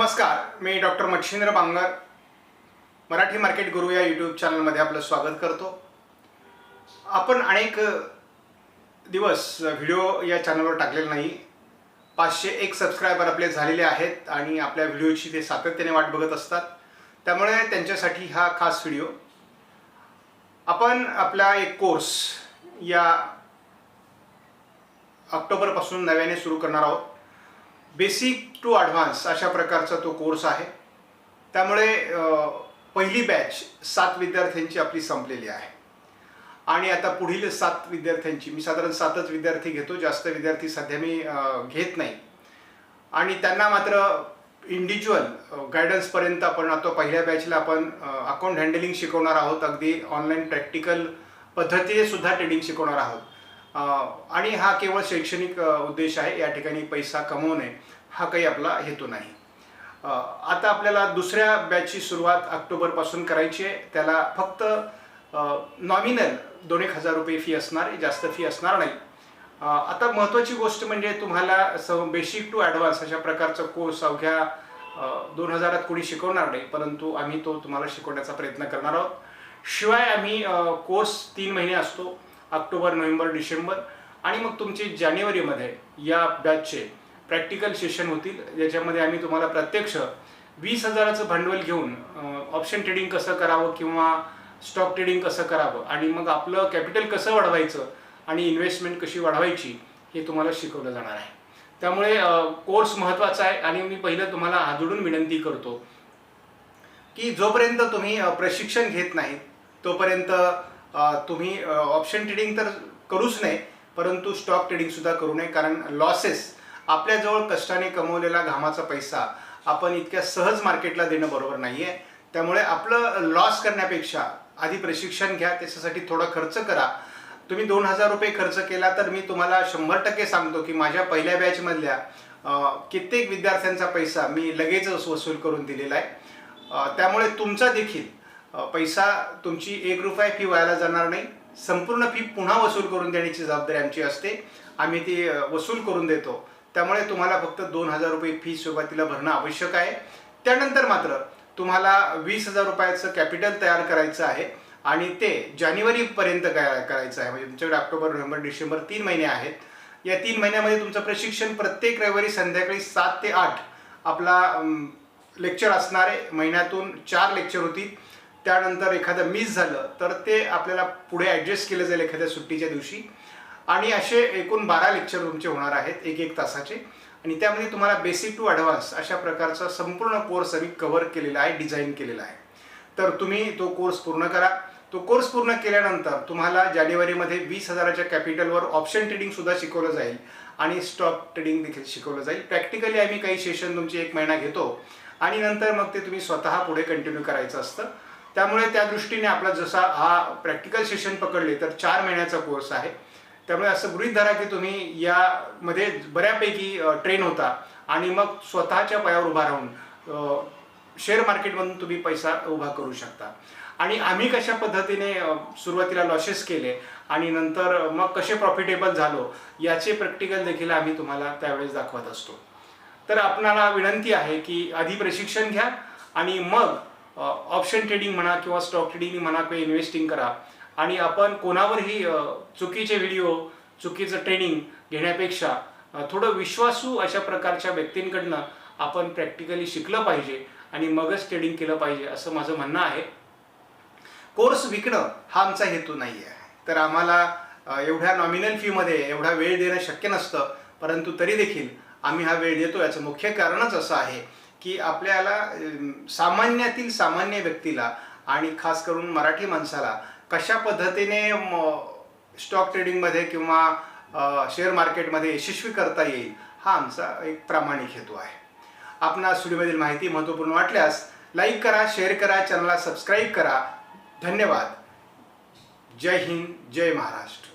नमस्कार, मी doctor Machhindra Bangar Marathi market गुरु या YouTube चॅनलमध्ये आपलं स्वागत करतो। आपण अनेक दिवस व्हिडिओ या चॅनलवर टाकलेला नाही। 501 सबस्क्रायबर आपले झालेले आहेत आणि आपल्या व्हिडिओची ते सातत्याने वाट बघत असतात, त्यामुळे त्यांच्यासाठी हा खास व्हिडिओ। आपण आपला एक कोर्स या ऑक्टोबरपासून नव्याने सुरू करणार आहोत। बेसिक टू ॲडव्हान्स अशा प्रकारचा तो कोर्स आहे। त्यामुळे पहिली बॅच 7 विद्यार्थ्यांची आपली संपलेली आहे आणि आता पुढील 7 विद्यार्थ्यांची मी साधारण 7च विद्यार्थी घेतो, जास्त विद्यार्थी सध्या मी घेत नाही आणि त्यांना मात्र इंडिव्हिज्युअल गायडन्सपर्यंत आपण आता पहिल्या बॅचला आपण अकाउंट हँडलिंग शिकवणार आहोत। अगदी ऑनलाईन प्रॅक्टिकल पद्धतीने सुद्धा ट्रेडिंग शिकवणार आहोत आणि हा केवळ शैक्षणिक उद्देश आहे। या ठिकाणी पैसा कमवणे हा काही आपला हेतू नाही। आता आपल्याला दुसऱ्या बॅचची सुरुवात ऑक्टोबरपासून करायची आहे। त्याला फक्त नॉमिनल 2-1 हजार रुपये फी असणार आहे, जास्त फी असणार नाही। आता महत्त्वाची गोष्ट म्हणजे तुम्हाला बेसिक टू ॲडव्हान्स अशा प्रकारचा कोर्स अवघ्या 2000 कोणी शिकवणार नाही, परंतु आम्ही तो तुम्हाला शिकवण्याचा प्रयत्न करणार आहोत। शिवाय आम्ही कोर्स 3 महिने असतो, ऑक्टोबर, नोव्हेंबर, डिसेंबर आणि मग तुमचे जानेवारीमध्ये या बॅचचे प्रॅक्टिकल सेशन होतील, ज्याच्यामध्ये आम्ही तुम्हाला प्रत्यक्ष 20,000चं भांडवल घेऊन ऑप्शन ट्रेडिंग कसं करावं किंवा स्टॉक ट्रेडिंग कसं करावं आणि मग आपलं कॅपिटल कसं वाढवायचं आणि इन्व्हेस्टमेंट कशी वाढवायची हे तुम्हाला शिकवलं जाणार आहे। त्यामुळे कोर्स महत्त्वाचा आहे आणि मी पहिलं तुम्हाला हात जोडून विनंती करतो की जोपर्यंत तुम्ही प्रशिक्षण घेत नाही तोपर्यंत तुम्ही ऑप्शन ट्रेडिंग तर करूच नाही, परंतु स्टॉक ट्रेडिंग सुद्धा करू नये। कारण लॉसेस आपल्याजवळ कष्टाने कमवलेला घामाचा पैसा आपण इतक्या सहज मार्केटला देणं बरोबर नाही आहे। त्यामुळे आपलं लॉस करण्यापेक्षा आधी प्रशिक्षण घ्या, त्याच्यासाठी थोडा खर्च करा। तुम्ही 2,000 रुपये खर्च केला तर मी तुम्हाला 100% सांगतो की माझ्या पहिल्या बॅचमधल्या कित्येक विद्यार्थ्यांचा पैसा मी लगेचच वसूल करून दिलेला आहे। त्यामुळे तुमचा देखील पैसा तुमची 1 रुपया फी व्हायला जाणार नाही। संपूर्ण फी पुन्हा वसूल करून देण्याची जबाबदारी आमची असते, आम्ही ती वसूल करून देतो। त्यामुळे तुम्हाला फक्त 2,000 रुपये फी सुरुवातीला भरणं आवश्यक आहे। त्यानंतर मात्र तुम्हाला 20,000 रुपयाचं कॅपिटल तयार करायचं आहे आणि ते जानेवारीपर्यंत करायचं आहे। म्हणजे तुमच्याकडे ऑक्टोबर, नोव्हेंबर, डिसेंबर 3 महिने आहेत। या 3 महिन्यामध्ये तुमचं प्रशिक्षण प्रत्येक रविवारी संध्याकाळी 7 ते 8 आपला लेक्चर असणार आहे। महिन्यातून 4 लेक्चर होतील। त्यानंतर एखादं मिस झालं तर ते आपल्याला पुढे ॲडजस्ट केलं जाईल एखाद्या सुट्टीच्या दिवशी आणि असे एकूण 12 लेक्चर तुमचे होणार आहेत 1-1 तासाचे आणि त्यामध्ये तुम्हाला बेसिक टू ॲडव्हान्स अशा प्रकारचा संपूर्ण कोर्स आम्ही कव्हर केलेला आहे, डिझाईन केलेला आहे। तर तुम्ही तो कोर्स पूर्ण करा। तो कोर्स पूर्ण केल्यानंतर तुम्हाला जानेवारीमध्ये 20,000च्या कॅपिटलवर ऑप्शन ट्रेडिंग सुद्धा शिकवलं जाईल आणि स्टॉक ट्रेडिंग देखील शिकवलं जाईल। प्रॅक्टिकली आम्ही काही सेशन तुमची 1 महिना घेतो आणि नंतर मग ते तुम्ही स्वतः पुढे कंटिन्यू करायचं असतं। त्यामुळे त्या दृष्टीने आपला जसा हा प्रॅक्टिकल सेशन पकडले तर 4 महिन्याचा कोर्स आहे। त्यामुळे असं गृहीत धरा की तुम्ही यामध्ये बऱ्यापैकी ट्रेन होता आणि मग स्वतःच्या पायावर उभा राहून शेअर मार्केटमधून तुम्ही पैसा उभा करू शकता। आणि आम्ही कशा पद्धतीने सुरुवातीला लॉसेस केले आणि नंतर मग कसे प्रॉफिटेबल झालो याचे प्रॅक्टिकल देखील आम्ही तुम्हाला त्यावेळेस दाखवत असतो। तर आपणाला विनंती आहे की आधी प्रशिक्षण घ्या आणि मग ऑप्शन ट्रेडिंग म्हणा किंवा स्टॉक ट्रेडिंग म्हणा किंवा इन्व्हेस्टिंग करा आणि आपण कोणावरही चुकीचे व्हिडिओ, चुकीचं ट्रेनिंग घेण्यापेक्षा थोडं विश्वासू अशा प्रकारच्या व्यक्तींकडनं आपण प्रॅक्टिकली शिकलं पाहिजे आणि मगच ट्रेडिंग केलं पाहिजे असं माझं म्हणणं आहे। कोर्स विकणं हा आमचा हेतू नाही आहे, तर आम्हाला एवढ्या नॉमिनल फीमध्ये एवढा वेळ देणं शक्य नसतं, परंतु तरी देखील आम्ही हा वेळ देतो। याचं मुख्य कारणच असं आहे की आपल्याला सामान्यातील सामान्य व्यक्तीला आणि खास करून मराठी माणसाला कशा पद्धतीने स्टॉक ट्रेडिंगमध्ये किंवा शेअर मार्केटमध्ये यशस्वी करता येईल हा आमचा एक प्रामाणिक हेतू आहे। आपणास व्हिडिओमधील माहिती महत्त्वपूर्ण वाटल्यास लाईक करा, शेअर करा, चॅनलला सबस्क्राईब करा। धन्यवाद। जय हिंद, जय महाराष्ट्र।